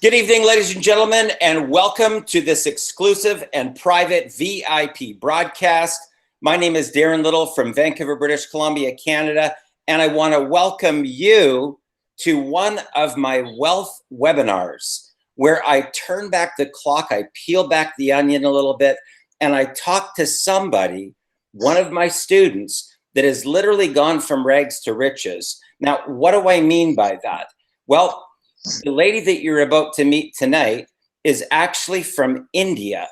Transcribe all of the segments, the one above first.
Good evening, ladies and gentlemen, and welcome to this exclusive and private VIP broadcast. My name is Darren Little from Vancouver, British Columbia, Canada, and I want to welcome you to one of my wealth webinars where I turn back the clock, I peel back the onion a little bit, and I talk to somebody, one of my students, that has literally gone from rags to riches. Now, what do I mean by that? Well, the lady that you're about to meet tonight is actually from India.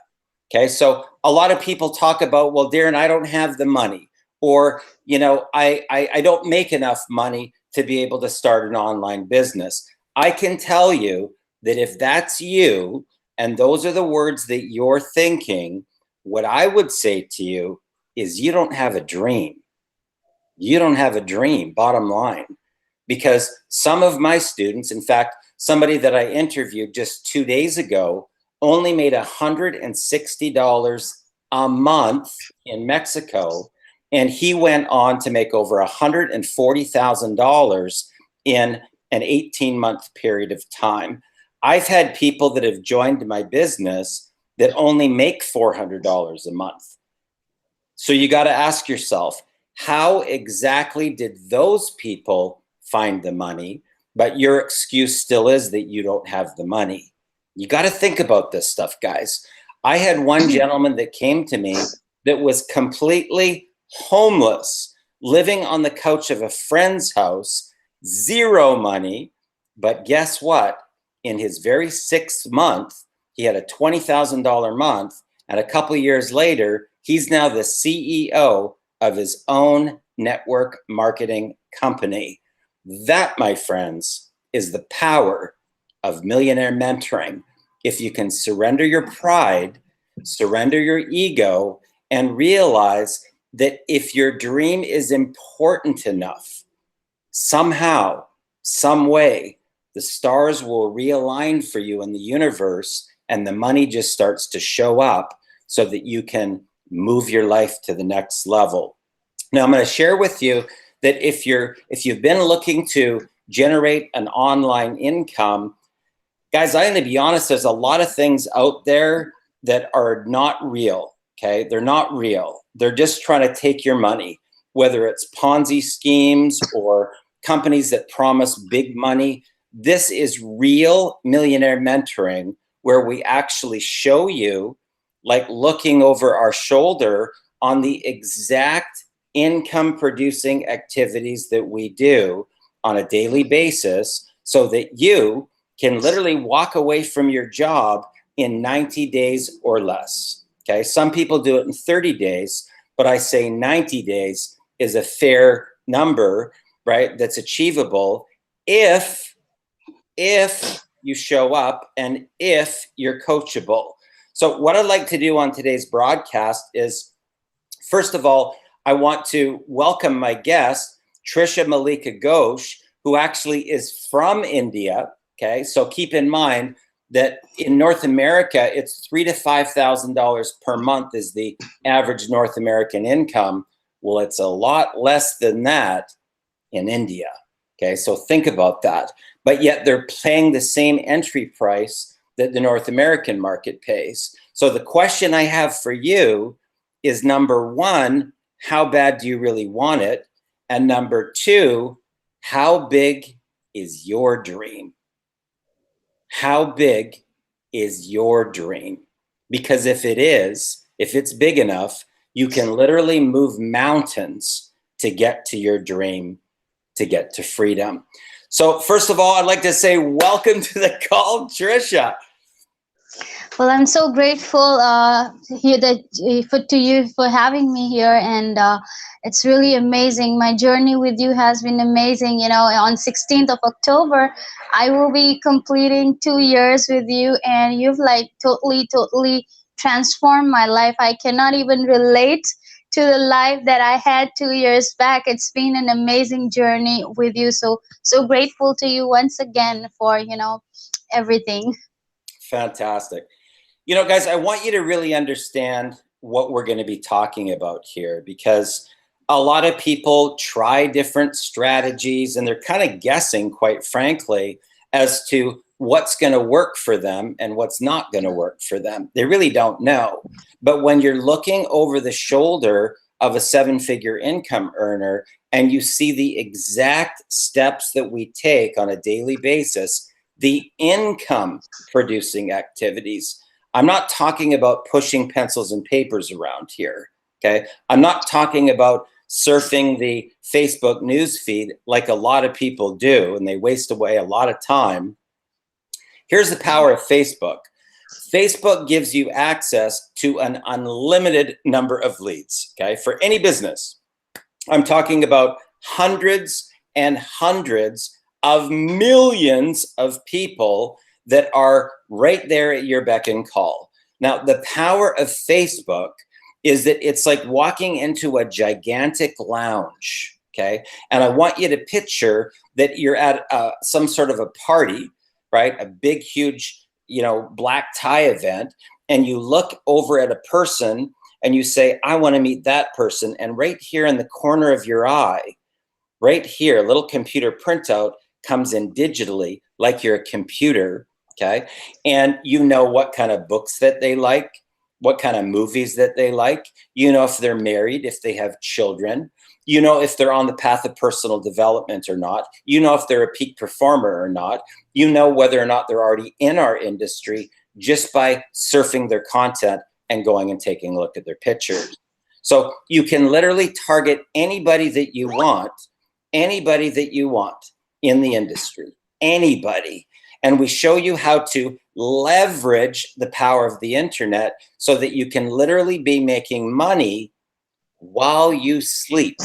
Okay, so a lot of people talk about, well, Darren, I don't have the money, or, you know, I don't make enough money to be able to start an online business. I can tell you that if that's you, and those are the words that you're thinking, what I would say to you is you don't have a dream. You don't have a dream, bottom line. Because some of my students, in fact, somebody that I interviewed just 2 days ago only made $160 a month in Mexico, and he went on to make over $140,000 in an 18-month period of time. I've had people that have joined my business that only make $400 a month. So you got to ask yourself, how exactly did those people find the money? But your excuse still is that you don't have the money. You got to think about this stuff, guys. I had one gentleman that came to me that was completely homeless, living on the couch of a friend's house, zero money. But guess what? In his very sixth month, he had a $20,000 month. And a couple of years later, he's now the CEO of his own network marketing company. That, my friends, is the power of millionaire mentoring. If you can surrender your pride, surrender your ego, and realize that if your dream is important enough, somehow, some way, the stars will realign for you in the universe, and the money just starts to show up so that you can move your life to the next level. Now, I'm going to share with you that if you've been looking to generate an online income, guys, I'm going to be honest, there's a lot of things out there that are not real, okay? They're not real. They're just trying to take your money, whether it's Ponzi schemes or companies that promise big money. This is real millionaire mentoring, where we actually show you, like looking over our shoulder, on the exact income producing activities that we do on a daily basis, so that you can literally walk away from your job in 90 days or less. Okay, some people do it in 30 days, but I say 90 days is a fair number, right? That's achievable if you show up and if you're coachable. So what I'd like to do on today's broadcast is, first of all, I want to welcome my guest, Trisha Malika Ghosh, who actually is from India. Okay, so keep in mind that in North America, it's $3,000 to $5,000 per month is the average North American income. Well, it's a lot less than that in India. Okay, so think about that. But yet they're paying the same entry price that the North American market pays. So the question I have for you is, number one, how bad do you really want it? And number two, how big is your dream? How big is your dream? Because if it's big enough, you can literally move mountains to get to your dream, to get to freedom. So first of all, I'd like to say welcome to the call, Trisha. Well, I'm so grateful to you for having me here, and it's really amazing. My journey with you has been amazing. You know, on 16th of October, I will be completing 2 years with you, and you've like totally transformed my life. I cannot even relate to the life that I had 2 years back. It's been an amazing journey with you. So grateful to you once again for everything. Fantastic. You know, guys, I want you to really understand what we're going to be talking about here, because a lot of people try different strategies and they're kind of guessing, quite frankly, as to what's going to work for them and what's not going to work for them. They really don't know. But when you're looking over the shoulder of a 7-figure income earner and you see the exact steps that we take on a daily basis, the income producing activities. I'm not talking about pushing pencils and papers around here. Okay. I'm not talking about surfing the Facebook news feed like a lot of people do, and they waste away a lot of time. Here's the power of Facebook. Facebook gives you access to an unlimited number of leads, okay, for any business. I'm talking about hundreds and hundreds of millions of people that are right there at your beck and call. Now, the power of Facebook is that it's like walking into a gigantic lounge, okay? And I want you to picture that you're at some sort of a party, right? A big, huge, black tie event, and you look over at a person and you say, I want to meet that person. And right here in the corner of your eye, right here, a little computer printout comes in digitally like you're a computer, okay? And you know what kind of books that they like, what kind of movies that they like. You know if they're married, if they have children. You know if they're on the path of personal development or not. You know if they're a peak performer or not. You know whether or not they're already in our industry just by surfing their content and going and taking a look at their pictures. So you can literally target anybody that you want in the industry, anybody. And we show you how to leverage the power of the internet so that you can literally be making money while you sleep.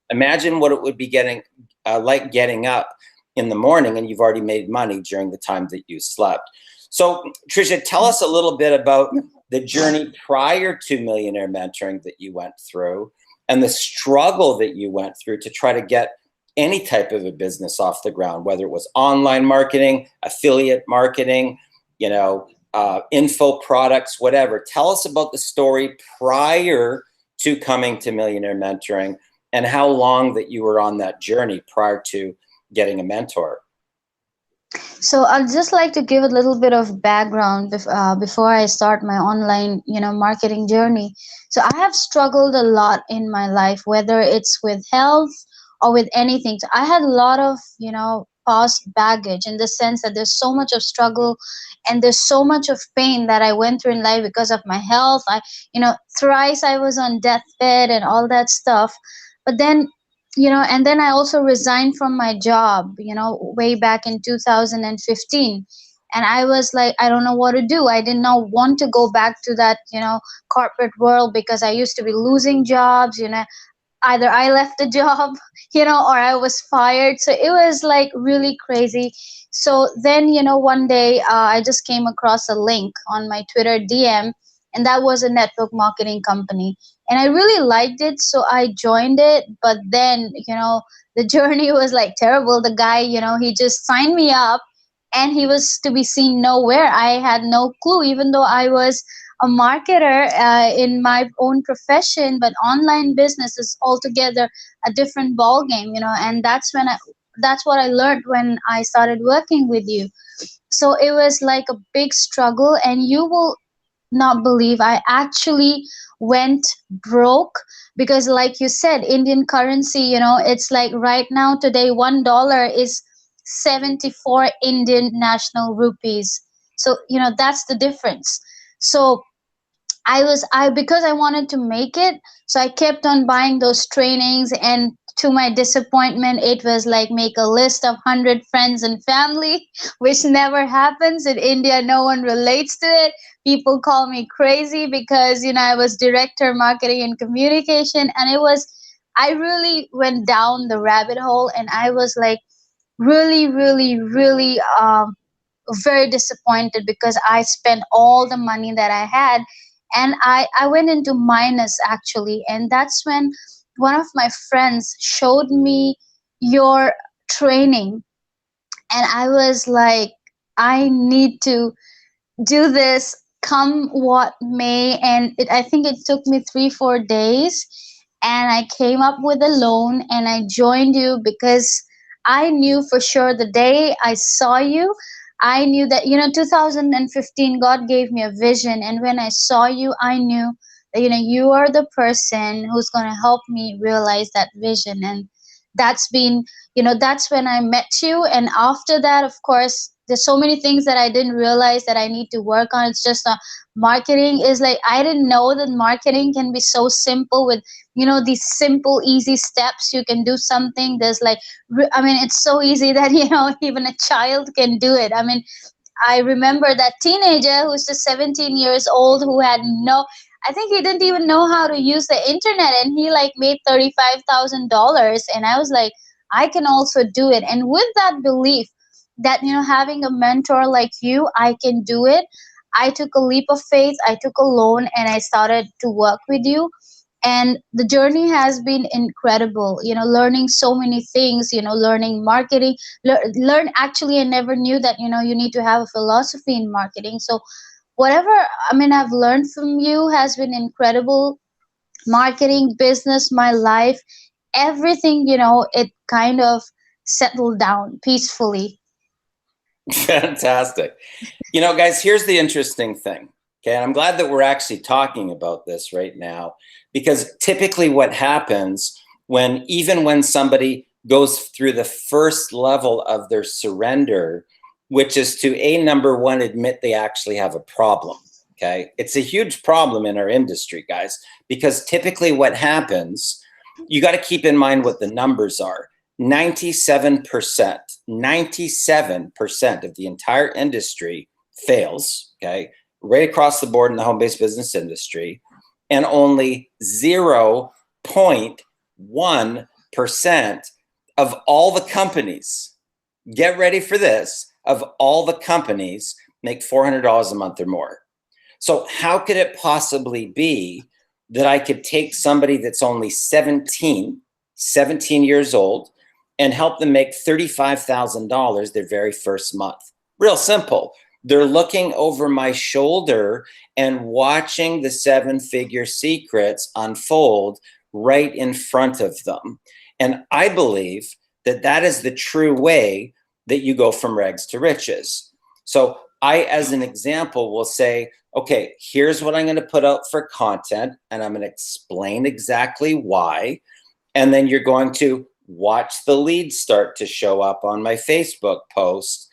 Imagine what it would be getting like getting up in the morning and you've already made money during the time that you slept. So Tricia, tell us a little bit about the journey prior to Millionaire Mentoring that you went through and the struggle that you went through to try to get any type of a business off the ground, whether it was online marketing, affiliate marketing, info products, whatever. Tell us about the story prior to coming to Millionaire Mentoring and how long that you were on that journey prior to getting a mentor. So I'd just like to give a little bit of background before I start my online, marketing journey. So I have struggled a lot in my life, whether it's with health or with anything. So I had a lot of, past baggage in the sense that there's so much of struggle and there's so much of pain that I went through in life because of my health. Thrice I was on deathbed and all that stuff. But then and then I also resigned from my job, way back in 2015. And I was like, I don't know what to do. I did not want to go back to that, corporate world because I used to be losing jobs, either I left the job, or I was fired. So it was like really crazy. So then, one day I just came across a link on my Twitter DM, and that was a network marketing company. And I really liked it, so I joined it. But then, the journey was like terrible. The guy, he just signed me up and he was to be seen nowhere. I had no clue, even though I was a marketer in my own profession, but online business is altogether a different ball game, and that's what I learned when I started working with you. So it was like a big struggle, and you will not believe I actually went broke because, like you said, Indian currency, it's like right now today $1 is 74 Indian national rupees. So that's the difference. So I because I wanted to make it, so I kept on buying those trainings, and to my disappointment, it was like make a list of 100 friends and family, which never happens in India. No one relates to it. People call me crazy because I was director marketing and communication, and I really went down the rabbit hole, and I was like really, really, really very disappointed because I spent all the money that I had, and I went into minus actually. And that's when one of my friends showed me your training, and I was like, I need to do this come what may. And I think it took me 3-4 days, and I came up with a loan and I joined you because I knew for sure the day I saw you, I knew that, 2015, God gave me a vision. And when I saw you, I knew that, you are the person who's going to help me realize that vision. And that's been, that's when I met you. And after that, of course, there's so many things that I didn't realize that I need to work on. It's just marketing is like, I didn't know that marketing can be so simple with, these simple, easy steps. You can do something. There's like, I mean, it's so easy that, even a child can do it. I mean, I remember that teenager who's just 17 years old who had no, I think he didn't even know how to use the internet, and he like made $35,000. And I was like, I can also do it. And with that belief that, having a mentor like you, I can do it, I took a leap of faith, I took a loan, and I started to work with you. And the journey has been incredible, learning so many things, learning marketing, learn actually, I never knew that, you need to have a philosophy in marketing. So whatever, I mean, I've learned from you has been incredible. Marketing, business, my life, everything, it kind of settled down peacefully. Fantastic. Guys, here's the interesting thing. Okay. And I'm glad that we're actually talking about this right now, because typically what happens even when somebody goes through the first level of their surrender, which is to number one, admit they actually have a problem. Okay. It's a huge problem in our industry, guys, because typically what happens, you got to keep in mind what the numbers are. 97% of the entire industry fails, okay, right across the board in the home-based business industry, and only 0.1% of all the companies, get ready for this, of all the companies make $400 a month or more. So how could it possibly be that I could take somebody that's only 17 years old and help them make $35,000 their very first month? Real simple. They're looking over my shoulder and watching the seven-figure secrets unfold right in front of them. And I believe that that is the true way that you go from rags to riches. So I, as an example, will say, okay, here's what I'm going to put out for content, and I'm going to explain exactly why. And then you're going to watch the leads start to show up on my Facebook post.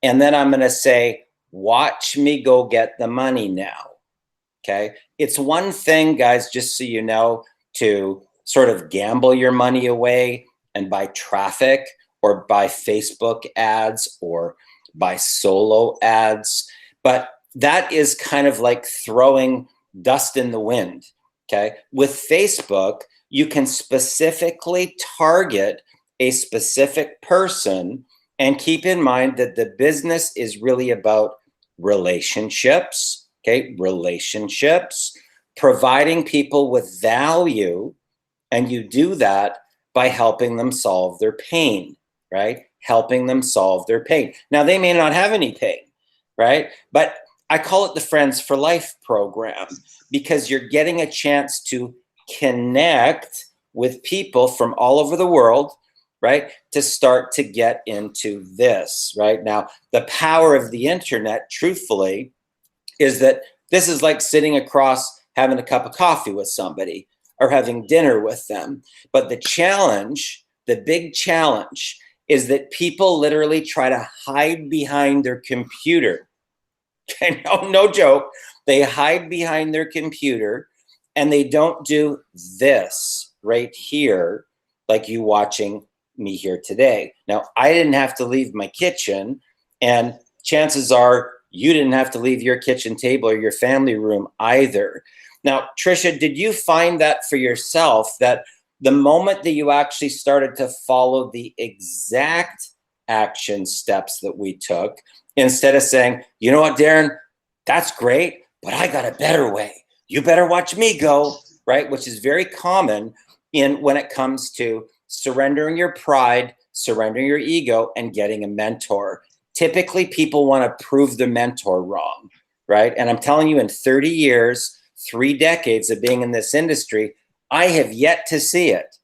And then I'm going to say, watch me go get the money now. Okay. It's one thing, guys, just so you know, to sort of gamble your money away and buy traffic or buy Facebook ads or buy solo ads. But that is kind of like throwing dust in the wind. Okay. With Facebook, you can specifically target a specific person, and keep in mind that the business is really about relationships. Okay. Relationships, providing people with value. And you do that by helping them solve their pain, right? Helping them solve their pain. Now, they may not have any pain, right? But I call it the Friends for Life program, because you're getting a chance to connect with people from all over the world, right? To start to get into this, right? Now, the power of the internet, truthfully, is that this is like sitting across having a cup of coffee with somebody or having dinner with them. But the challenge, the big challenge, is that people literally try to hide behind their computer. No joke. They hide behind their computer and they don't do this right here, like you watching me here today. Now, I didn't have to leave my kitchen, and chances are you didn't have to leave your kitchen table or your family room either. Now, Trisha, did you find that for yourself, that the moment that you actually started to follow the exact action steps that we took, instead of saying, you know what, Darren, that's great, but I got a better way. You better watch me go, right? Which is very common when it comes to surrendering your pride, surrendering your ego, and getting a mentor. Typically, people want to prove the mentor wrong, right? And I'm telling you, in 30 years, 3 decades of being in this industry, I have yet to see it.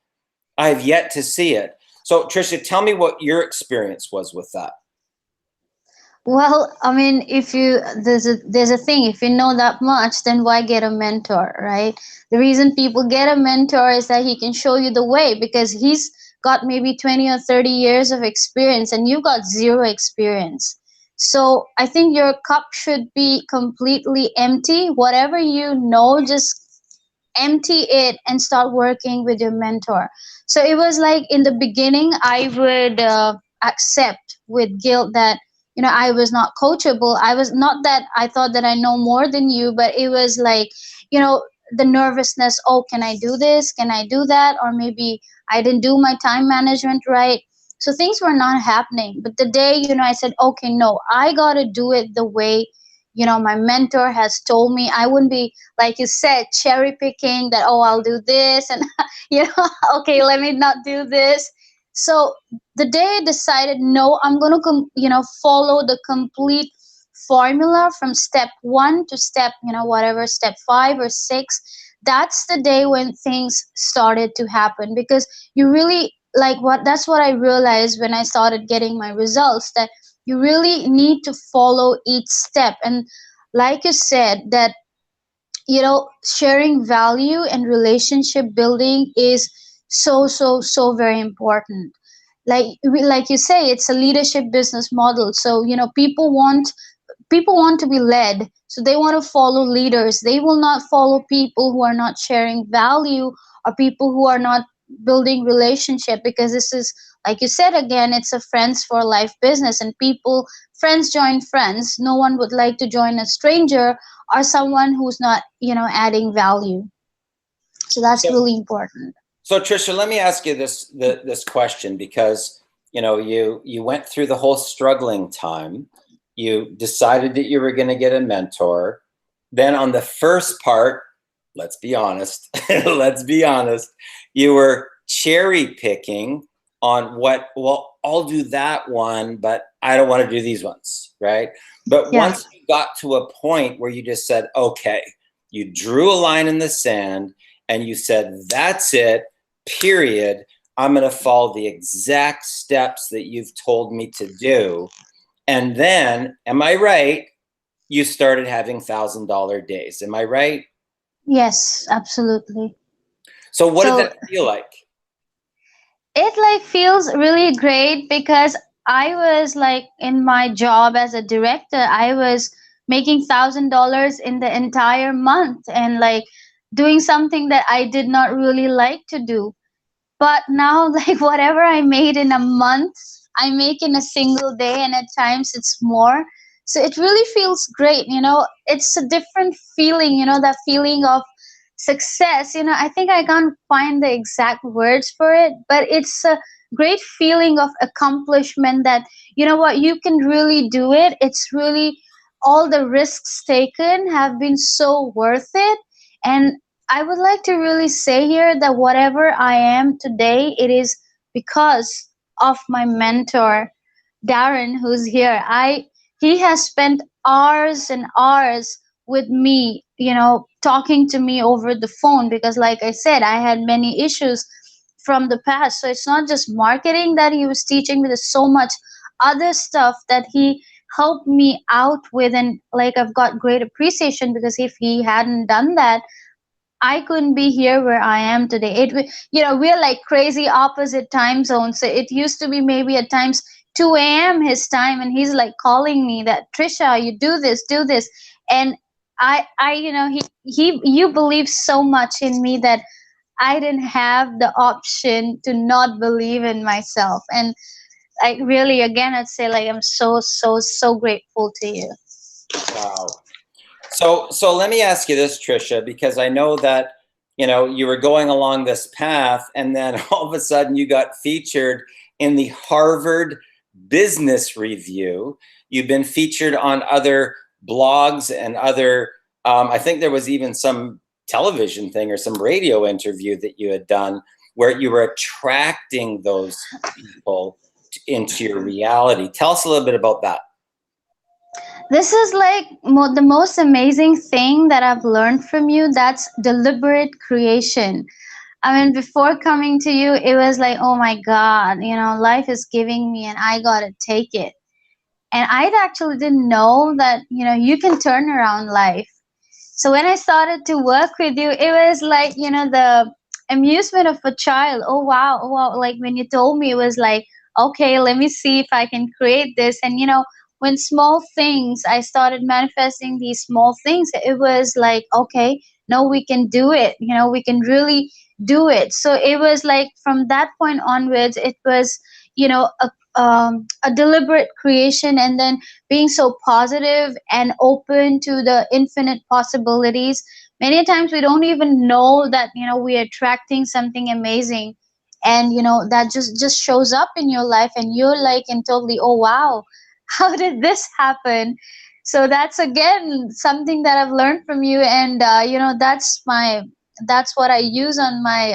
I have yet to see it. So, Trisha, tell me what your experience was with that. Well, I mean, if you there's a thing, if you know that much, then why get a mentor, right? The reason people get a mentor is that he can show you the way, because he's got maybe 20 or 30 years of experience and you've got zero experience. So I think your cup should be completely empty. Whatever you know, just empty it and start working with your mentor. So it was like in the beginning, I would accept with guilt that, I was not coachable. I was not that I thought that I know more than you, but it was like, the nervousness. Oh, can I do this? Can I do that? Or maybe I didn't do my time management right. So things were not happening. But the day, I said, okay, no, I got to do it the way, my mentor has told me. I wouldn't be, like you said, cherry picking that, oh, I'll do this and, okay, let me not do this. So the day I decided, no, I'm going to, follow the complete formula from step one to step, whatever, step 5 or 6, that's the day when things started to happen. Because you really, that's what I realized when I started getting my results, that you really need to follow each step. And like you said, that sharing value and relationship building is so so very important. Like you say, it's a leadership business model. So people want to be led, so they want to follow leaders. They will not follow people who are not sharing value, or people who are not building relationship, because this is, like you said, again, it's a friends for life business, and people, friends join friends. No one would like to join a stranger or someone who's not, adding value. So that's So, really important. so Trisha, let me ask you this question, because you went through the whole struggling time. You decided that you were going to get a mentor. Then on the first part, let's be honest, let's be honest, you were cherry picking on what, well, I'll do that one, but I don't want to do these ones, right? But Yeah. once you got to a point where you just said, okay, you drew a line in the sand and you said, that's it, period. I'm going to follow the exact steps that you've told me to do. And then, am I right? You started having $1,000 days. Am I right? Yes, absolutely. So what did So that feel like? it feels really great, because I was in my job as a director, I was making $1,000 in the entire month, and doing something that I did not really like to do. But now, whatever I made in a month, I make in a single day, and at times it's more. So it really feels great. It's a different feeling, that feeling of success. I think I can't find the exact words for it, but it's a great feeling of accomplishment, that, what, you can really do it. It's really, all the risks taken have been so worth it. And I would like to really say here that whatever I am today, it is because of my mentor, Darren, who's here. He has spent hours and hours with me, talking to me over the phone, because like I said, I had many issues from the past. So it's not just marketing that he was teaching me, there's so much other stuff that he helped me out with. And I've got great appreciation, because if he hadn't done that, I couldn't be here where I am today. We're like crazy opposite time zones. So it used to be maybe at times 2 a.m. his time, and he's calling me that, Trisha, you do this. And you believe so much in me that I didn't have the option to not believe in myself. And really, again, I'd say I'm so, so, so grateful to you. Wow. So let me ask you this, Trisha, because I know that, you were going along this path, and then all of a sudden you got featured in the Harvard Business Review. You've been featured on other blogs and other, I think there was even some television thing or some radio interview that you had done where you were attracting those people into your reality. Tell us a little bit about that. This is the most amazing thing that I've learned from you. That's deliberate creation. I mean, before coming to you, it was oh my God, life is giving me and I gotta take it. And I actually didn't know that, you can turn around life. So when I started to work with you, it was like, the amusement of a child. Oh wow, oh, wow. Like when you told me, it was like, okay, let me see if I can create this. And when small things, I started manifesting these small things, it was like, okay, no, we can do it. We can really do it. So it was like from that point onwards, it was, a deliberate creation, and then being so positive and open to the infinite possibilities. Many times we don't even know that we're attracting something amazing, and that just shows up in your life, and you're like, and totally, oh wow, how did this happen? So that's again something that I've learned from you, and that's what I use on my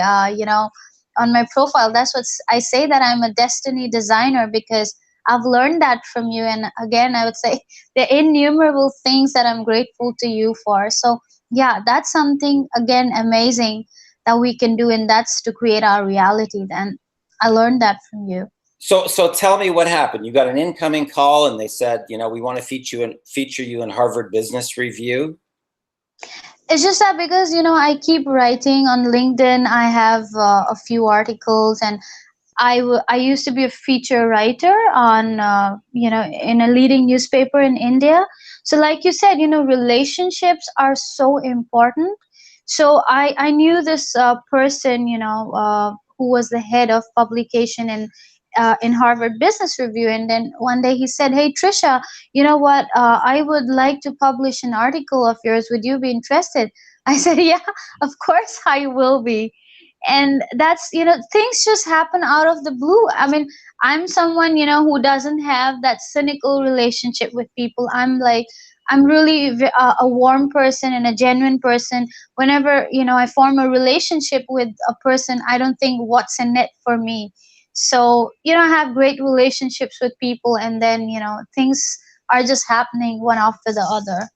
on my profile. That's what I say, that I'm a destiny designer, because I've learned that from you. And again, I would say there are innumerable things that I'm grateful to you for. So yeah, that's something again amazing that we can do, and that's to create our reality. Then I learned that from you. So tell me what happened. You got an incoming call and they said, we want to feature you in Harvard Business Review. It's just that because I keep writing on LinkedIn. I have a few articles, and I used to be a feature writer on in a leading newspaper in India. So like you said, relationships are so important. So I knew this person, who was the head of publication in Harvard Business Review. And then one day he said, "Hey Trisha, you know what? I would like to publish an article of yours. Would you be interested?" I said, "Yeah, of course I will be." And that's, things just happen out of the blue. I mean, I'm someone, who doesn't have that cynical relationship with people. I'm really a warm person and a genuine person. Whenever I form a relationship with a person, I don't think what's in it for me. So I have great relationships with people, and then things are just happening one after the other.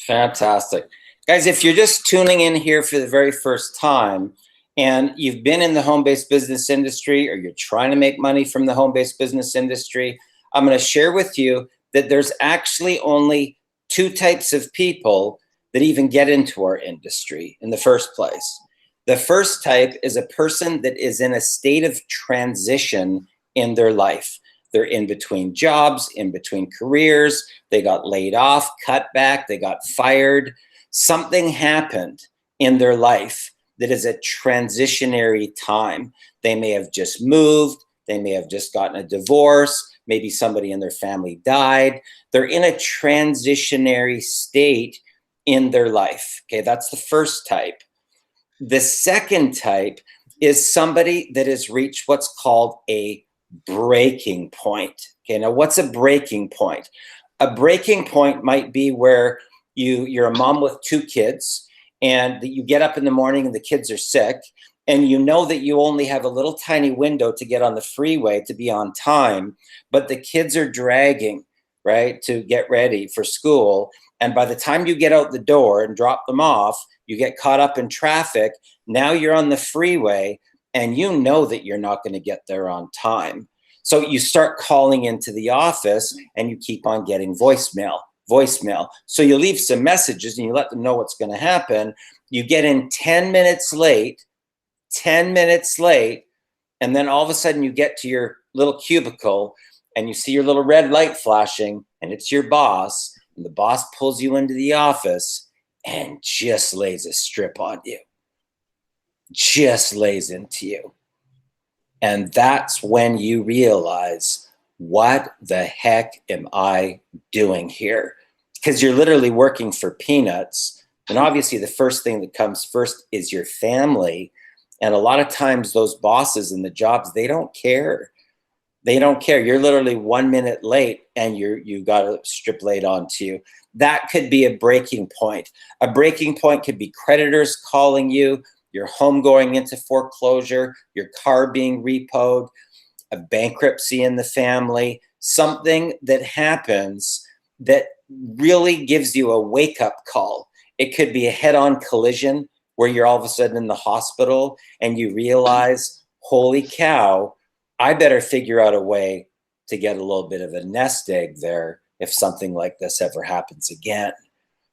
Fantastic. Guys, if you're just tuning in here for the very first time and you've been in the home-based business industry, or you're trying to make money from the home-based business industry, I'm going to share with you that there's actually only two types of people that even get into our industry in the first place. The first type is a person that is in a state of transition in their life. They're in between jobs, in between careers. They got laid off, cut back, they got fired. Something happened in their life that is a transitionary time. They may have just moved. They may have just gotten a divorce. Maybe somebody in their family died. They're in a transitionary state in their life. Okay, that's the first type. The second type is somebody that has reached what's called a breaking point. Okay, now what's a breaking point? A breaking point might be where you're a mom with two kids, and you get up in the morning and the kids are sick, and you know that you only have a little tiny window to get on the freeway to be on time, but the kids are dragging, right, to get ready for school. And by the time you get out the door and drop them off, you get caught up in traffic. Now you're on the freeway, and you know that you're not going to get there on time. So you start calling into the office, and you keep on getting voicemail. So you leave some messages and you let them know what's going to happen. You get in 10 minutes late, and then all of a sudden you get to your little cubicle and you see your little red light flashing, and it's your boss, and the boss pulls you into the office and just lays a strip on you. Just lays into you. And that's when you realize, what the heck am I doing here? Because you're literally working for peanuts. And obviously the first thing that comes first is your family. And a lot of times those bosses and the jobs, they don't care. They don't care. You're literally 1 minute late and you got a strip laid onto you. That could be a breaking point. A breaking point could be creditors calling you, your home going into foreclosure, your car being repoed, a bankruptcy in the family, something that happens that really gives you a wake-up call. It could be a head-on collision where you're all of a sudden in the hospital and you realize, holy cow, I better figure out a way to get a little bit of a nest egg there if something like this ever happens again.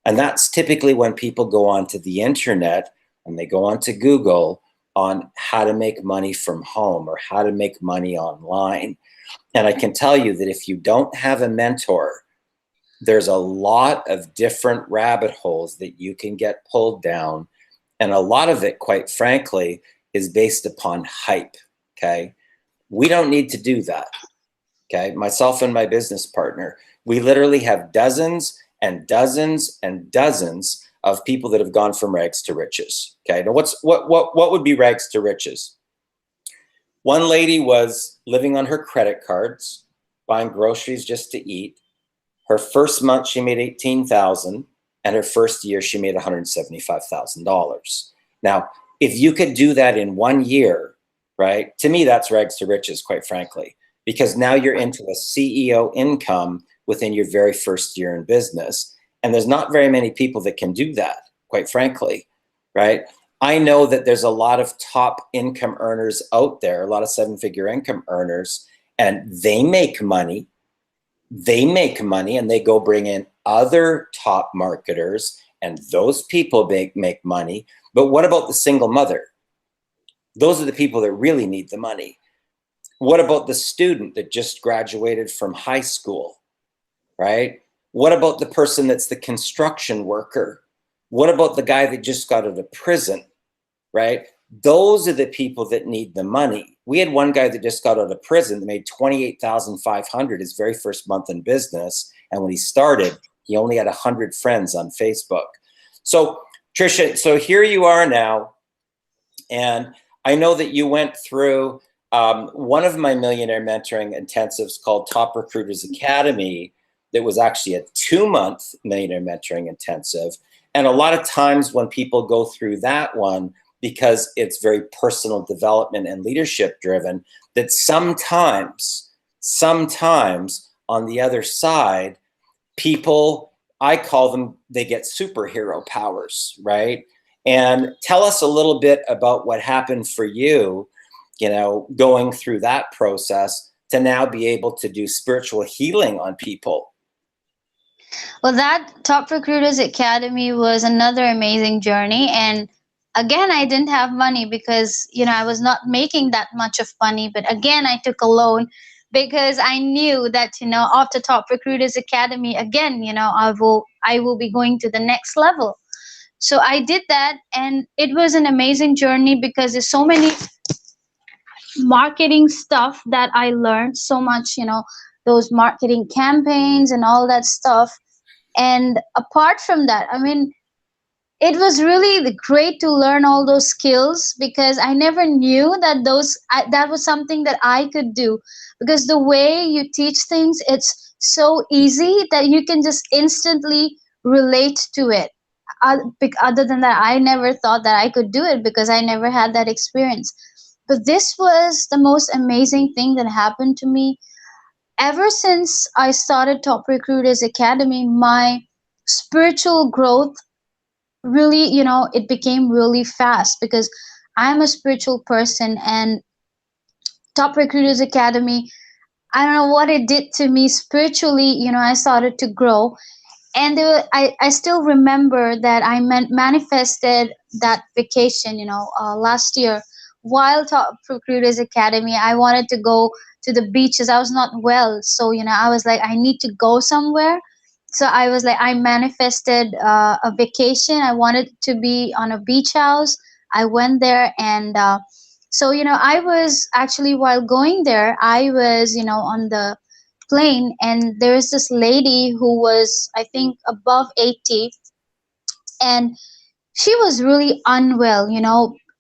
And that's typically when people go onto the internet and they go onto Google on how to make money from home or how to make money online. And I can tell you that if you don't have a mentor, there's a lot of different rabbit holes that you can get pulled down. And a lot of it, quite frankly, is based upon hype. Okay. We don't need to do that. Okay. Myself and my business partner, we literally have dozens and dozens and dozens of people that have gone from rags to riches. Okay. Now what would be rags to riches? One lady was living on her credit cards, buying groceries just to eat. Her first month, she made $18,000, and her first year, she made $175,000. Now, if you could do that in 1 year, right? To me, that's rags to riches, quite frankly, because now you're into a CEO income within your very first year in business. And there's not very many people that can do that, quite frankly, right? I know that there's a lot of top income earners out there, a lot of seven-figure income earners, and they make money. They make money and they go bring in other top marketers, and those people make money. But what about the single mother? Those are the people that really need the money. What about the student that just graduated from high school, right? What about the person that's the construction worker? What about the guy that just got out of prison, right? Those are the people that need the money. We had one guy that just got out of prison that made $28,500 his very first month in business. And when he started, he only had 100 friends on Facebook. So Tricia, so here you are now. And I know that you went through one of my Millionaire Mentoring intensives called Top Recruiters Academy. That was actually a 2-month Millionaire Mentoring intensive. And a lot of times when people go through that one, because it's very personal development and leadership driven, that sometimes on the other side, people, I call them, they get superhero powers, right? And tell us a little bit about what happened for you, you know, going through that process to now be able to do spiritual healing on people. Well, that Top Recruiters Academy was another amazing journey. And again, I didn't have money because, I was not making that much of money. But again, I took a loan because I knew that, after Top Recruiters Academy, again, I will be going to the next level. So I did that, and it was an amazing journey because there's so many marketing stuff that I learned, so much, those marketing campaigns and all that stuff. And apart from that, it was really great to learn all those skills because I never knew that that was something that I could do. Because the way you teach things, it's so easy that you can just instantly relate to it. Other than that, I never thought that I could do it because I never had that experience. But this was the most amazing thing that happened to me. Ever since I started Top Recruiters Academy, my spiritual growth really, it became really fast because I'm a spiritual person, and Top Recruiters Academy, I don't know what it did to me spiritually. I started to grow. And I still remember that I manifested that vacation, last year while Top Recruiters Academy. I wanted to go to the beaches. I was not well. So, I was like, I need to go somewhere. So I was like, I manifested a vacation. I wanted to be on a beach house. I went there, and so, I was actually, while going there, I was, on the plane, and there was this lady who was, I think, above 80, and she was really unwell.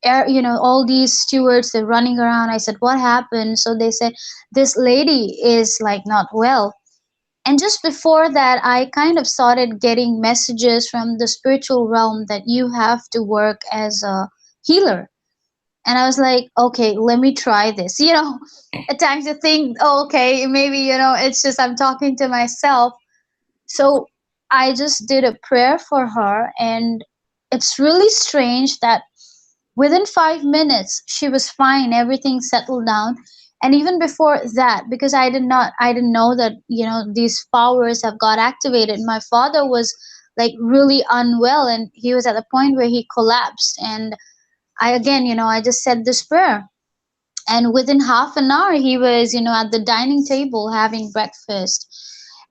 All these stewards, they're running around. I said, what happened? So they said, this lady is like not well. And just before that, I kind of started getting messages from the spiritual realm that you have to work as a healer. And I was like, okay, let me try this. At times you think, oh, okay, maybe, it's just I'm talking to myself. So I just did a prayer for her. And it's really strange that within 5 minutes, she was fine. Everything settled down. And even before that, because I didn't know that, these powers have got activated. My father was like really unwell, and he was at the point where he collapsed. And I, again, I just said this prayer, and within half an hour he was, at the dining table having breakfast.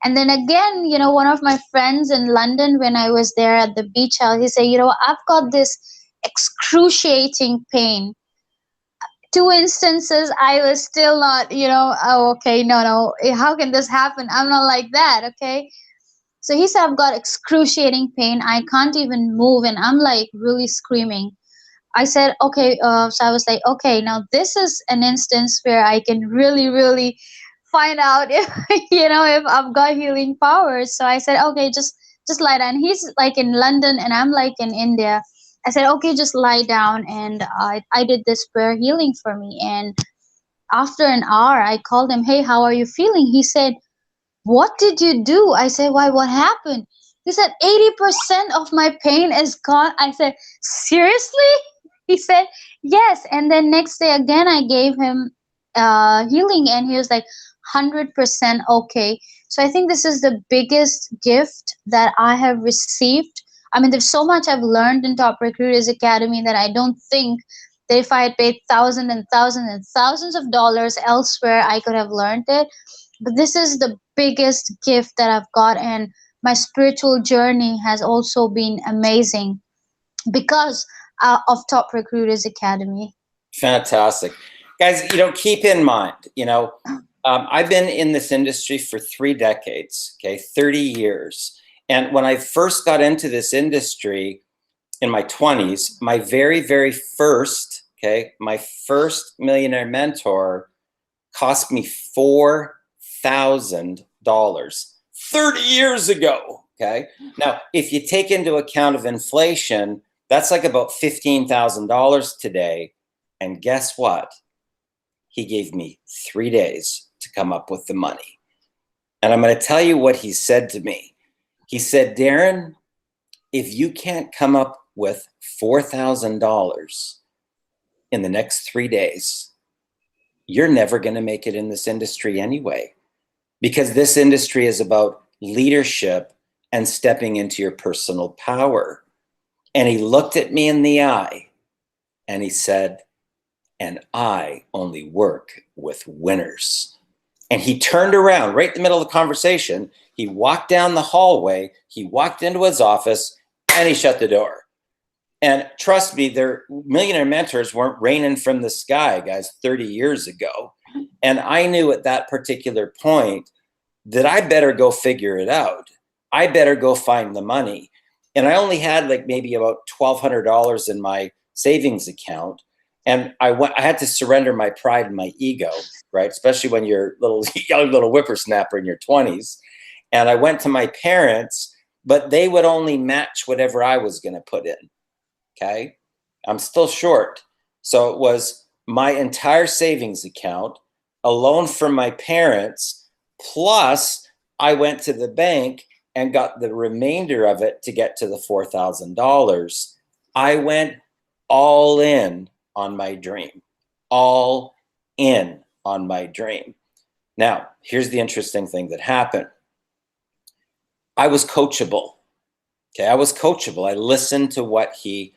And then again, one of my friends in London, when I was there at the beach house, he said, I've got this excruciating pain. Two instances I was still not, oh, okay, no, how can this happen? I'm not like that, okay? So he said, I've got excruciating pain, I can't even move, and I'm like really screaming. I said, okay, so I was like, okay, now this is an instance where I can really, really find out if, if I've got healing powers. So I said, okay, just lie down. He's like in London and I'm like in India. I said, okay, just lie down. And I did this prayer healing for me. And after an hour, I called him, hey, how are you feeling? He said, what did you do? I said, why, what happened? He said, 80% of my pain is gone. I said, seriously? He said, yes. And then next day again, I gave him healing, and he was like 100% okay. So I think this is the biggest gift that I have received. I mean, there's so much I've learned in Top Recruiters Academy that I don't think that if I had paid thousands and thousands and thousands of dollars elsewhere, I could have learned it. But this is the biggest gift that I've got, and my spiritual journey has also been amazing because of Top Recruiters Academy. Fantastic. Guys, keep in mind, I've been in this industry for 3 decades, okay, 30 years. And when I first got into this industry in my 20s, my very, very first, my first Millionaire Mentor cost me $4,000 30 years ago, okay? Now, if you take into account of inflation, that's like about $15,000 today. And guess what? He gave me 3 days to come up with the money. And I'm going to tell you what he said to me. He said, Darren, if you can't come up with $4,000 in the next 3 days, you're never going to make it in this industry anyway, because this industry is about leadership and stepping into your personal power. And he looked at me in the eye and he said, and I only work with winners. And he turned around right in the middle of the conversation. He walked down the hallway, he walked into his office, and he shut the door. And trust me, their millionaire mentors weren't raining from the sky, guys, 30 years ago. And I knew at that particular point that I better go figure it out. I better go find the money. And I only had like maybe about $1,200 in my savings account. And I had to surrender my pride and my ego, right? Especially when you're young little whippersnapper in your 20s. And I went to my parents, but they would only match whatever I was going to put in. Okay. I'm still short. So it was my entire savings account, a loan from my parents, plus I went to the bank and got the remainder of it to get to the $4,000. I went all in on my dream, all in on my dream. Now, here's the interesting thing that happened. I was coachable. Okay, I was coachable. I listened to what he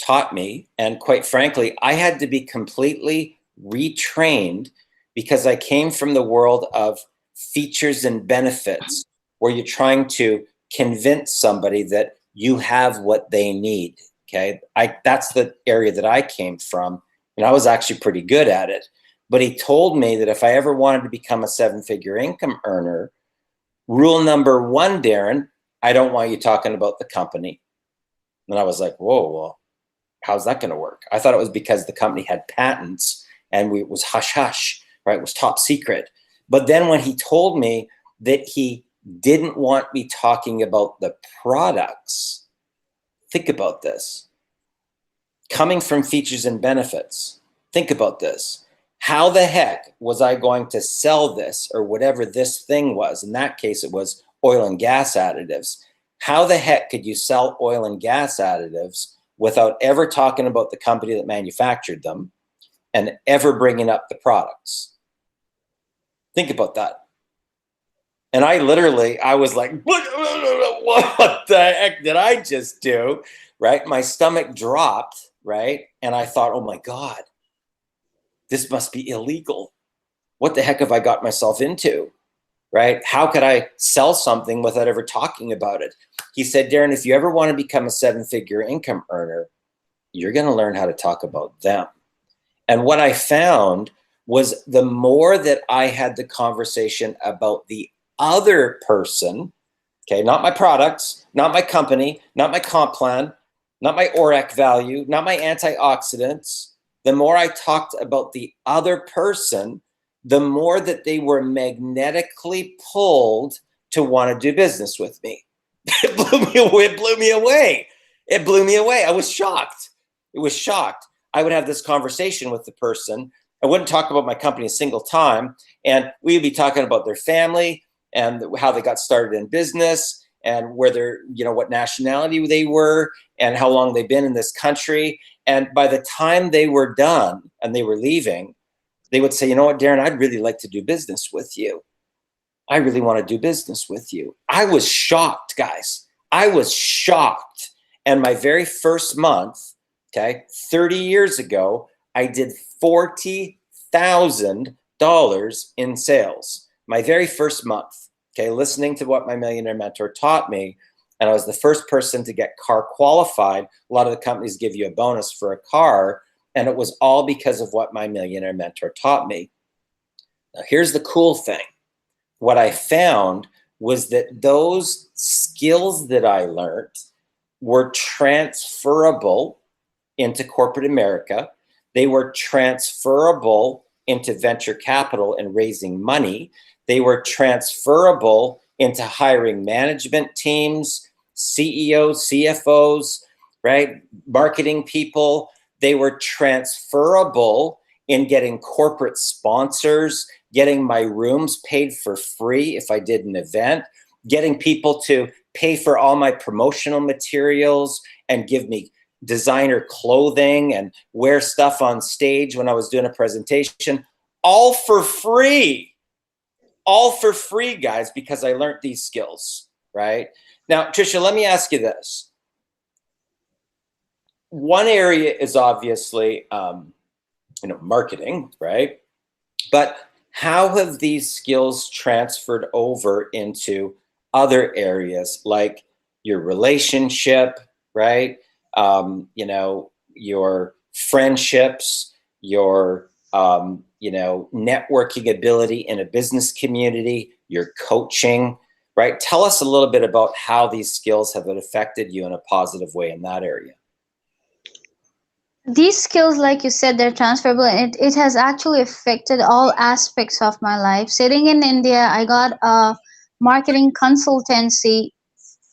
taught me. And quite frankly, I had to be completely retrained because I came from the world of features and benefits, where you're trying to convince somebody that you have what they need. Okay, that's the area that I came from, and I was actually pretty good at it. But he told me that if I ever wanted to become a 7-figure income earner, rule number 1, Darren, I don't want you talking about the company. And I was like, whoa, well, how's that going to work? I thought it was because the company had patents and it was hush hush, right? It was top secret. But then when he told me that he didn't want me talking about the products, think about this. Coming from features and benefits, think about this. How the heck was I going to sell this or whatever this thing was? In that case, it was oil and gas additives. How the heck could you sell oil and gas additives without ever talking about the company that manufactured them and ever bringing up the products? Think about that. And I was like, what the heck did I just do? Right? My stomach dropped, right? And I thought, oh my God, this must be illegal. What the heck have I got myself into? Right? How could I sell something without ever talking about it? He said, Darren, if you ever want to become a 7-figure income earner, you're going to learn how to talk about them. And what I found was the more that I had the conversation about the other person, okay, not my products, not my company, not my comp plan, not my ORAC value, not my antioxidants, the more I talked about the other person, the more that they were magnetically pulled to want to do business with me. It blew me away. It blew me away. It blew me away. I was shocked. It was shocked. I would have this conversation with the person. I wouldn't talk about my company a single time. And we would be talking about their family and how they got started in business and where they're, what nationality they were and how long they've been in this country. And by the time they were done and they were leaving, they would say, you know what, Darren, I'd really like to do business with you. I really want to do business with you. I was shocked, guys. I was shocked. And my very first month, okay, 30 years ago, I did $40,000 in sales. My very first month, okay, listening to what my millionaire mentor taught me. And I was the first person to get car qualified. A lot of the companies give you a bonus for a car. And it was all because of what my millionaire mentor taught me. Now, here's the cool thing. What I found was that those skills that I learned were transferable into corporate America. They were transferable into venture capital and raising money. They were transferable into hiring management teams, CEOs, CFOs, right? Marketing people. They were transferable in getting corporate sponsors, getting my rooms paid for free if I did an event, getting people to pay for all my promotional materials and give me designer clothing and wear stuff on stage when I was doing a presentation, all for free. All for free, guys, because I learned these skills, right? Now, Tricia, let me ask you this. One area is obviously, marketing, right? But how have these skills transferred over into other areas like your relationship, right? Your friendships, your, networking ability in a business community, your coaching, right? Tell us a little bit about how these skills have affected you in a positive way in that area. These skills, like you said, they're transferable. It has actually affected all aspects of my life. Sitting in India, I got a marketing consultancy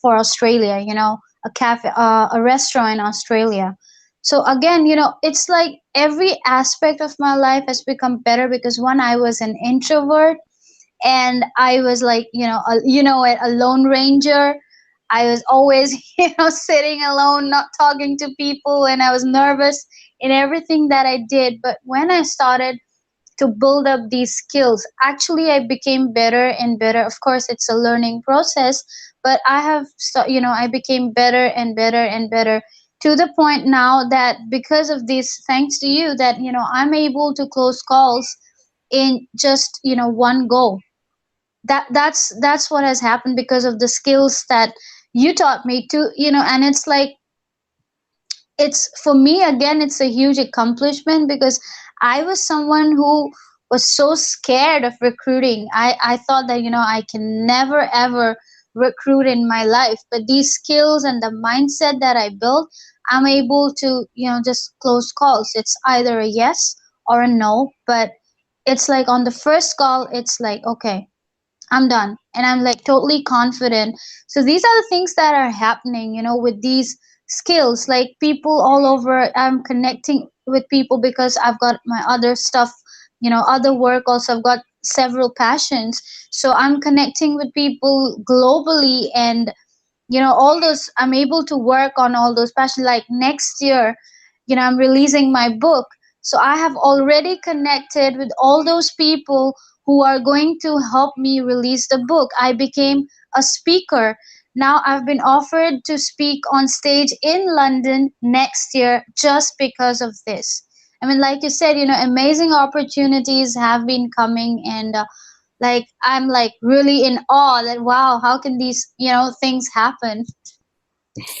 for Australia, a cafe, a restaurant in Australia. So again, it's like every aspect of my life has become better because one, I was an introvert and I was like, a lone ranger. I was always, sitting alone, not talking to people, and I was nervous in everything that I did. But when I started to build up these skills, actually, I became better and better. Of course, it's a learning process, but I became better and better and better to the point now that because of this, thanks to you, that, I'm able to close calls in just, one go. That's what has happened because of the skills that you taught me to, and it's like, it's for me again, it's a huge accomplishment because I was someone who was so scared of recruiting. I thought that, I can never ever recruit in my life, but these skills and the mindset that I built, I'm able to, just close calls. It's either a yes or a no, but it's like on the first call, it's like, okay, I'm done. And I'm like totally confident. So these are the things that are happening, with these skills. Like people all over, I'm connecting with people because I've got my other stuff, other work. Also, I've got several passions. So I'm connecting with people globally and, all those, I'm able to work on all those passions. Like next year, I'm releasing my book. So I have already connected with all those people who are going to help me release the book. I became a speaker. Now I've been offered to speak on stage in London next year just because of this. I mean, like you said, amazing opportunities have been coming, and like I'm like really in awe that wow, how can these things happen?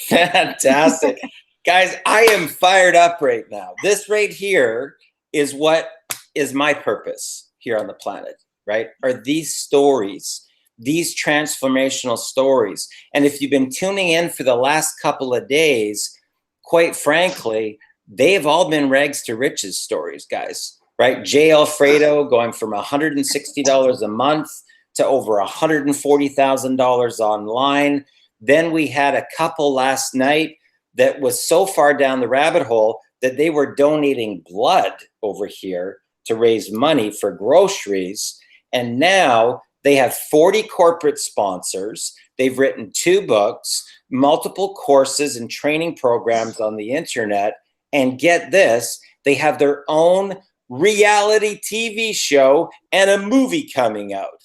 Fantastic. Guys, I am fired up right now. This right here is what is my purpose here on the planet, right? Are these stories, these transformational stories. And if you've been tuning in for the last couple of days, quite frankly, they've all been rags to riches stories, guys, right? Jay Alfredo going from $160 a month to over $140,000 online. Then we had a couple last night that was so far down the rabbit hole that they were donating blood over here to raise money for groceries. And now they have 40 corporate sponsors. They've written 2 books, multiple courses and training programs on the internet. And get this, they have their own reality TV show and a movie coming out.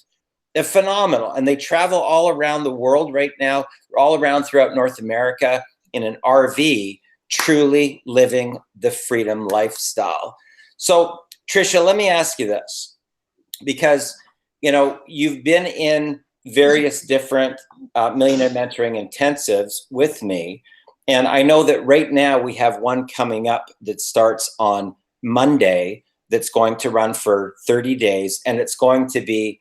They're phenomenal. And they travel all around the world right now, all around throughout North America in an RV, truly living the freedom lifestyle. So, Trisha, let me ask you this, because, you've been in various different Millionaire Mentoring intensives with me. And I know that right now we have one coming up that starts on Monday that's going to run for 30 days. And it's going to be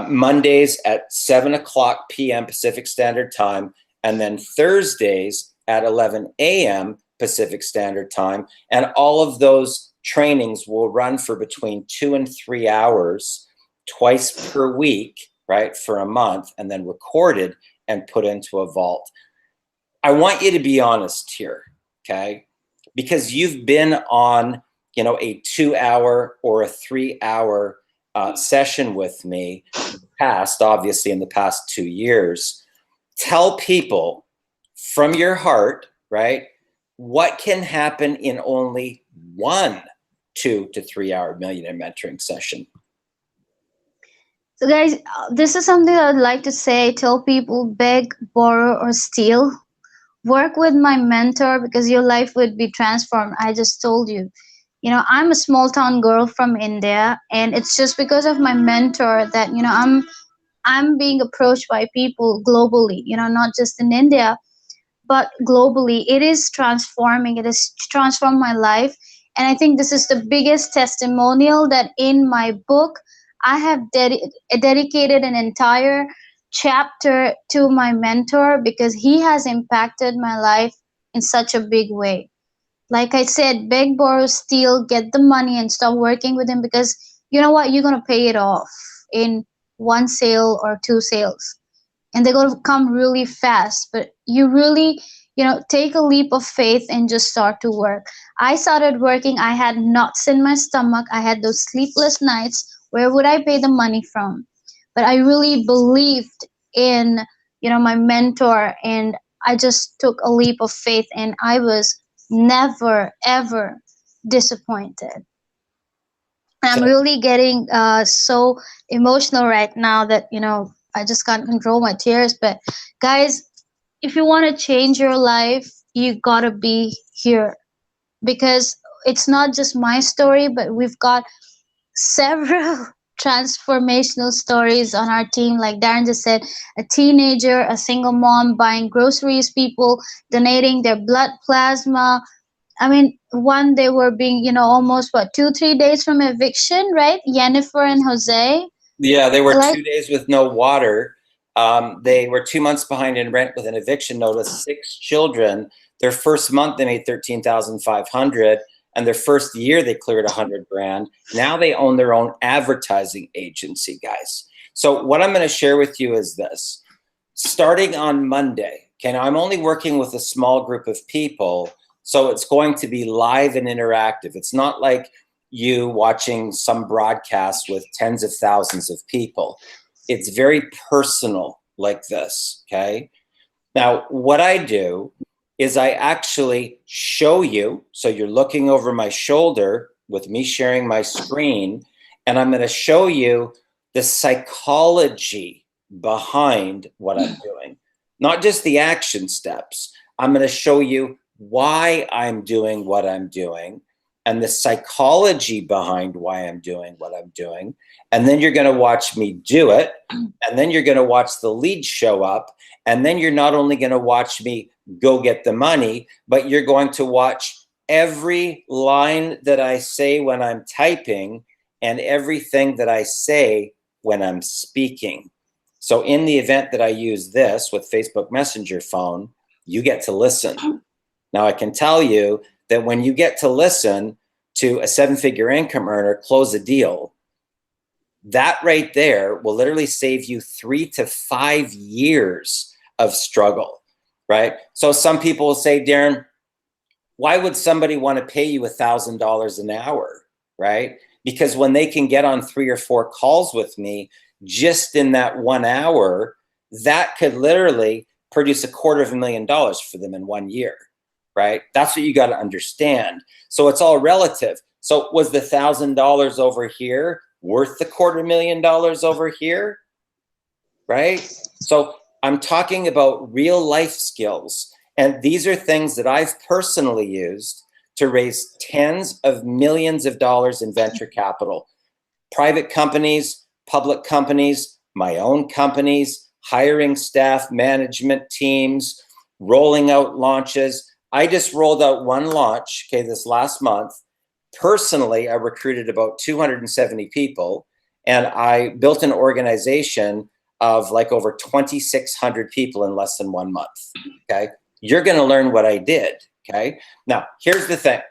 Mondays at 7:00 p.m. Pacific Standard Time, and then Thursdays at 11 a.m. Pacific Standard Time. And all of those trainings will run for between 2 and 3 hours twice per week, right, for a month, and then recorded and put into a vault. I want you to be honest here, okay? Because you've been on, a 2-hour or a 3-hour session with me in the past, obviously in the past 2 years. Tell people from your heart, right, what can happen in only one 2 to 3 hour Millionaire Mentoring session. So guys, this is something I'd like to say. Tell people, beg, borrow, or steal. Work with my mentor because your life would be transformed. I just told you. I'm a small town girl from India, and it's just because of my mentor that I'm being approached by people globally. Not just in India, but globally. It is transforming. It has transformed my life, and I think this is the biggest testimonial that in my book I have dedicated an entire chapter to my mentor because he has impacted my life in such a big way. Like I said, beg, borrow, steal, get the money and stop working with him because you know what? You're going to pay it off in 1 sale or 2 sales. And they're going to come really fast. But you really, take a leap of faith and just start to work. I started working. I had knots in my stomach. I had those sleepless nights. Where would I pay the money from? But I really believed in, my mentor, and I just took a leap of faith, and I was never ever disappointed. And I'm really getting so emotional right now that I just can't control my tears. But guys, if you want to change your life, you gotta be here because it's not just my story, but we've got several transformational stories on our team. Like Darren just said, a teenager, a single mom buying groceries, people donating their blood plasma. I mean, one, they were being, almost 2-3 days from eviction, right? Jennifer and Jose. Yeah, they were 2 days with no water. They were 2 months behind in rent with an eviction notice, 6 children. Their first month, they made $13,500. And their first year, they cleared $100,000. Now they own their own advertising agency, guys. So what I'm going to share with you is this. Starting on Monday, okay, now I'm only working with a small group of people, so it's going to be live and interactive. It's not like you watching some broadcast with tens of thousands of people. It's very personal like this, okay? Now, what I do is I actually show you, so you're looking over my shoulder with me sharing my screen, and I'm going to show you the psychology behind what I'm doing, not just the action steps. I'm going to show you why I'm doing what I'm doing and the psychology behind why I'm doing what I'm doing. And then you're going to watch me do it. And then you're going to watch the leads show up. And then you're not only going to watch me go get the money, but you're going to watch every line that I say when I'm typing and everything that I say when I'm speaking. So in the event that I use this with Facebook Messenger phone, you get to listen. Now I can tell you that when you get to listen to a 7-figure income earner close a deal, that right there will literally save you 3 to 5 years of struggle, right? So some people will say, Darren, why would somebody want to pay you $1,000 an hour, right? Because when they can get on 3 or 4 calls with me just in that 1 hour, that could literally produce $250,000 for them in 1 year, right? That's what you got to understand. So it's all relative. So was the $1,000 over here worth the $250,000 over here, right? So I'm talking about real life skills. And these are things that I've personally used to raise tens of millions of dollars in venture capital. Private companies, public companies, my own companies, hiring staff, management teams, rolling out launches. I just rolled out one launch, okay, this last month. Personally, I recruited about 270 people, and I built an organization of like over 2,600 people in less than 1 month, okay? You're going to learn what I did, okay? Now, here's the thing.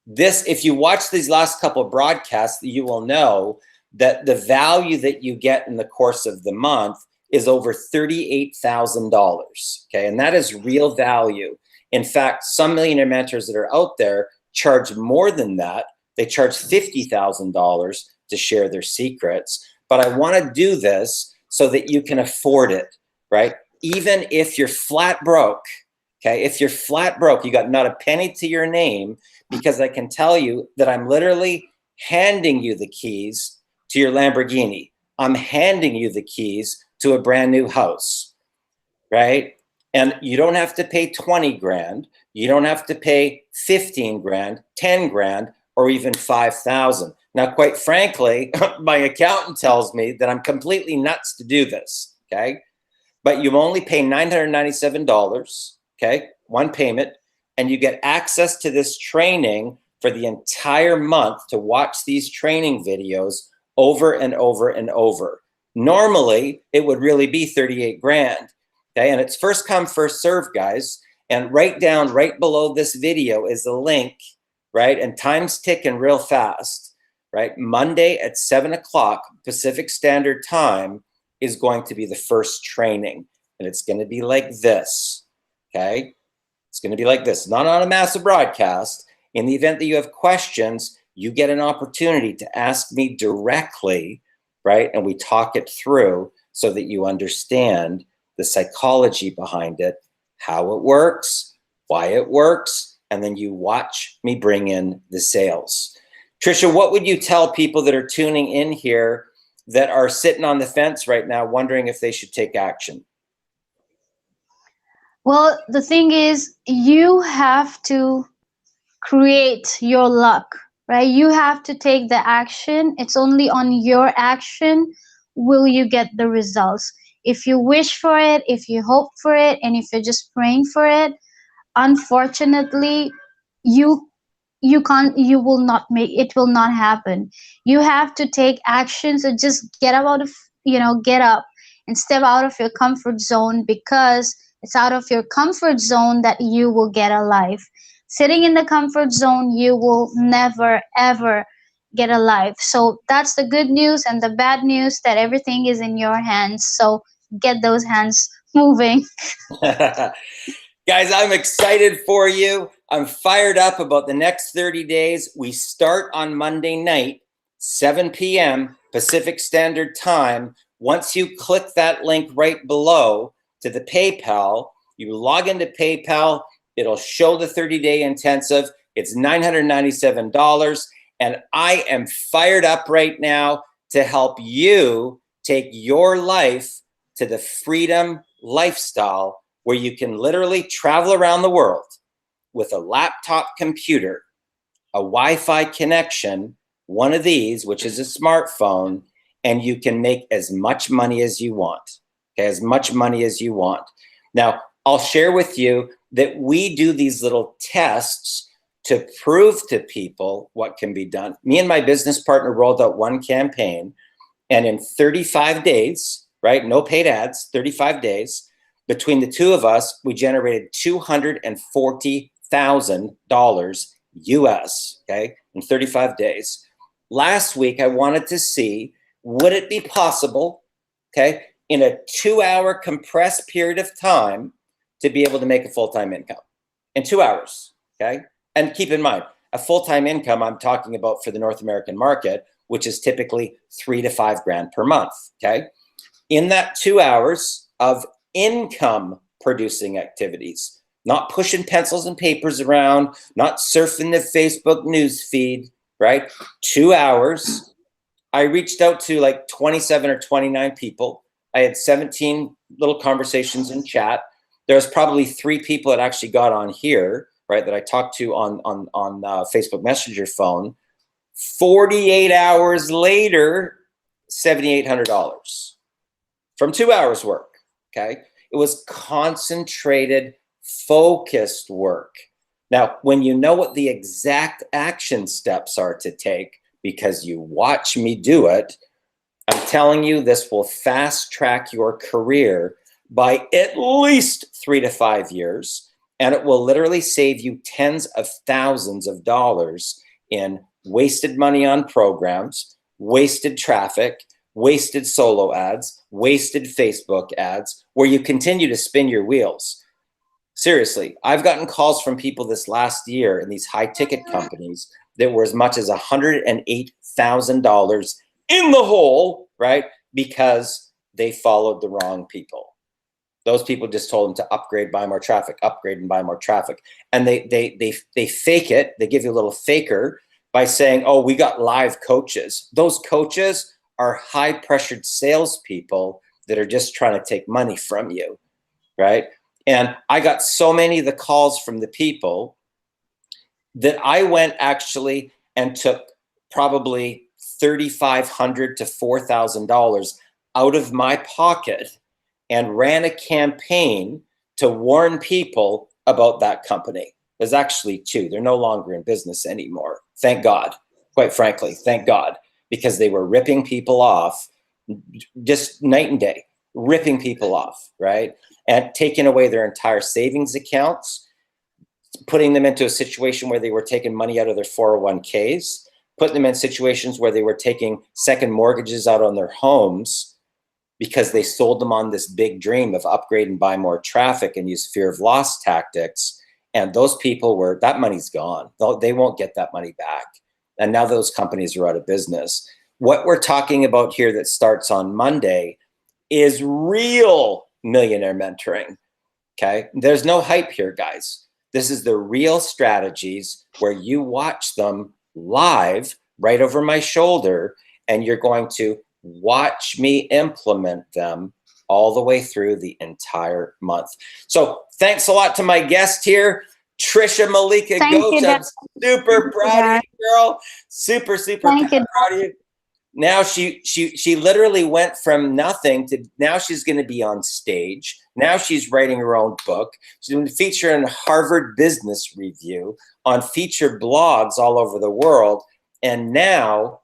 If you watch these last couple of broadcasts, you will know that the value that you get in the course of the month is over $38,000, okay? And that is real value. In fact, some millionaire mentors that are out there charge more than that. They charge $50,000 to share their secrets. But I want to do this so that you can afford it, right? Even if you're flat broke, okay? If you're flat broke, you got not a penny to your name, because I can tell you that I'm literally handing you the keys to your Lamborghini. I'm handing you the keys to a brand new house, right? And you don't have to pay 20 grand. You don't have to pay 15 grand, 10 grand, or even 5,000. Now, quite frankly, my accountant tells me that I'm completely nuts to do this, okay? But you only pay $997, okay? One payment, and you get access to this training for the entire month to watch these training videos over and over and over. Normally, it would really be 38 grand, okay? And it's first come, first serve, guys. And right below this video is a link, right? And time's ticking real fast, right? Monday at 7 o'clock Pacific Standard Time is going to be the first training. And it's going to be like this, okay? It's going to be like this, not on a massive broadcast. In the event that you have questions, you get an opportunity to ask me directly, right? And we talk it through so that you understand the psychology behind it, how it works, why it works, and then you watch me bring in the sales. Trisha, what would you tell people that are tuning in here that are sitting on the fence right now wondering if they should take action? Well, the thing is, you have to create your luck, right? You have to take the action. It's only on your action will you get the results. If you wish for it, if you hope for it, and if you're just praying for it, unfortunately, you will not make it, will not happen. You have to take action. So just get up and step out of your comfort zone, because it's out of your comfort zone that you will get a life. Sitting in the comfort zone, you will never ever get a life. So that's the good news, and the bad news that everything is in your hands. So get those hands moving. Guys, I'm excited for you. I'm fired up about the next 30 days. We start on Monday night, 7 p.m. Pacific Standard Time. Once you click that link right below to the PayPal, you log into PayPal, it'll show the 30-day intensive. It's $997. And I am fired up right now to help you take your life to the freedom lifestyle where you can literally travel around the world with a laptop computer, a Wi-Fi connection, one of these, which is a smartphone, and you can make as much money as you want. Okay, as much money as you want. Now, I'll share with you that we do these little tests to prove to people what can be done. Me and my business partner rolled out one campaign, and in 35 days, right, no paid ads, 35 days, between the two of us, we generated $240,000 US, okay, in 35 days. Last week, I wanted to see, would it be possible, okay, in a 2-hour compressed period of time to be able to make a full-time income in 2 hours, okay? And keep in mind, a full-time income I'm talking about for the North American market, which is typically 3 to 5 grand per month, okay? In that 2 hours of income producing activities, not pushing pencils and papers around, not surfing the Facebook news feed, right? 2 hours. I reached out to like 27 or 29 people. I had 17 little conversations in chat. There's probably 3 people that actually got on here, right, that I talked to on Facebook Messenger phone. 48 hours later, $7,800 from 2 hours work, okay? It was concentrated, focused work. Now, when you know what the exact action steps are to take because you watch me do it, I'm telling you, this will fast track your career by at least 3 to 5 years, and it will literally save you tens of thousands of dollars in wasted money on programs, wasted traffic, wasted solo ads, wasted Facebook ads, where you continue to spin your wheels. Seriously, I've gotten calls from people this last year in these high ticket companies that were as much as $108,000 in the hole, right? Because they followed the wrong people. Those people just told them to upgrade, buy more traffic, upgrade and buy more traffic. And they fake it. They give you a little faker by saying, oh, we got live coaches. Those coaches are high pressured salespeople that are just trying to take money from you, right? And I got so many of the calls from the people that I went actually and took probably $3,500 to $4,000 out of my pocket and ran a campaign to warn people about that company. There's actually 2. They're no longer in business anymore. Thank God. Quite frankly, thank God, because they were ripping people off just night and day, ripping people off, right? And taking away their entire savings accounts, putting them into a situation where they were taking money out of their 401ks, putting them in situations where they were taking second mortgages out on their homes because they sold them on this big dream of upgrade and buy more traffic and use fear of loss tactics. And those people were, that money's gone. They won't get that money back. And now those companies are out of business. What we're talking about here that starts on Monday is real millionaire mentoring, okay? There's no hype here, guys. This is the real strategies where you watch them live right over my shoulder, and you're going to watch me implement them all the way through the entire month. So thanks a lot to my guest here, Trisha Malika Ghosh. I'm super proud of you, girl. Super proud of you. Now she literally went from nothing to now she's going to be on stage. Now she's writing her own book. She's going to feature in Harvard Business Review, on featured blogs all over the world. And now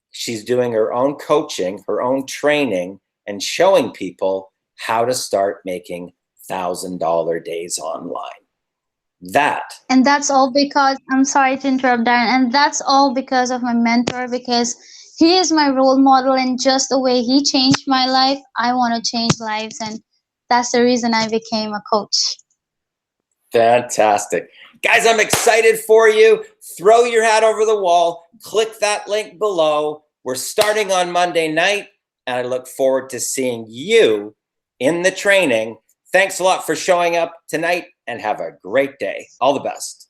she's doing her own coaching, her own training, and showing people how to start making $1,000 days online. And that's all because, I'm sorry to interrupt, Darren, and that's all because of my mentor, because he is my role model, and just the way he changed my life, I want to change lives, and that's the reason I became a coach. Fantastic. Guys, I'm excited for you. Throw your hat over the wall. Click that link below. We're starting on Monday night, and I look forward to seeing you in the training. Thanks a lot for showing up tonight, and have a great day. All the best.